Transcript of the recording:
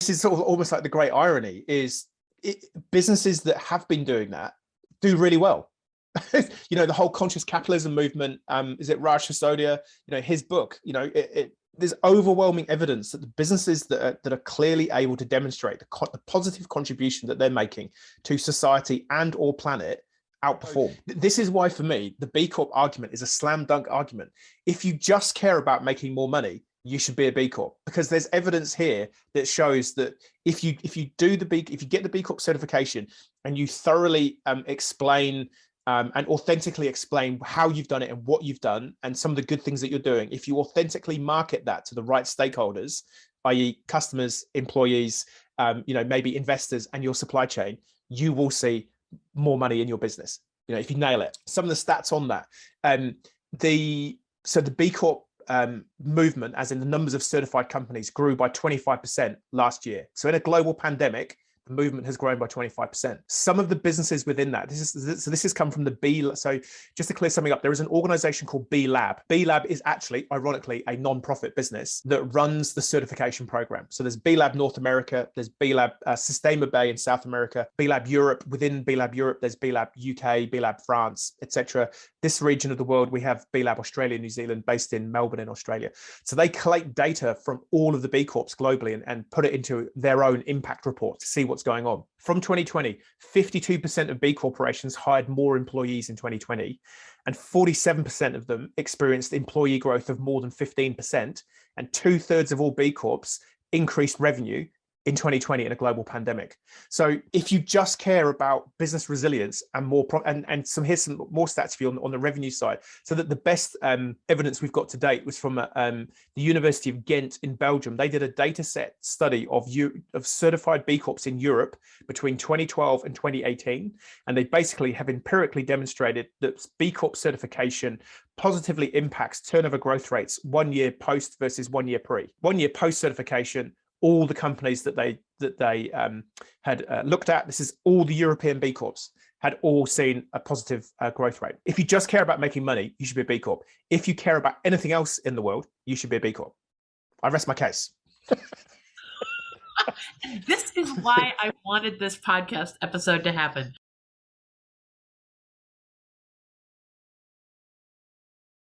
is sort of almost like the great irony is businesses that have been doing that do really well. The whole conscious capitalism movement, is it Raj Sisodia, his book, there's overwhelming evidence that the businesses that are clearly able to demonstrate the positive contribution that they're making to society and or planet outperform. This is why, for me, the B Corp argument is a slam dunk argument. If you just care about making more money, you should be a B Corp, because there's evidence here that shows that if you get the B Corp certification and you thoroughly explain and authentically explain how you've done it and what you've done and some of the good things that you're doing, if you authentically market that to the right stakeholders, i.e. customers, employees, maybe investors and your supply chain, you will see more money in your business. If you nail it. Some of the stats on that, the B Corp movement, as in the numbers of certified companies, grew by 25% last year. So in a global pandemic, the movement has grown by 25%. Some of the businesses within that, this has come from the B. So just to clear something up, there is an organization called B Lab. B Lab is actually, ironically, a non-profit business that runs the certification program. So there's B Lab North America, there's B Lab Sistema Bay in South America, B Lab Europe. Within B Lab Europe, there's B Lab UK, B Lab France, etc. This region of the world, we have B Lab Australia, New Zealand, based in Melbourne in Australia. So they collect data from all of the B Corps globally and put it into their own impact report to see what's going on. From 2020, 52% of B corporations hired more employees in 2020, and 47% of them experienced employee growth of more than 15%, and 2/3 of all B Corps increased revenue in 2020 in a global pandemic. So if you just care about business resilience and more, here's some more stats for you on the revenue side. So that the best evidence we've got to date was from the University of Ghent in Belgium. They did a data set study of certified B Corps in Europe between 2012 and 2018. And they basically have empirically demonstrated that B Corp certification positively impacts turnover growth rates 1 year post versus 1 year pre. 1 year post certification, all the companies that they had looked at, this is all the European B Corps, had all seen a positive growth rate. If you just care about making money, you should be a B Corp. If you care about anything else in the world, you should be a B Corp. I rest my case. This is why I wanted this podcast episode to happen.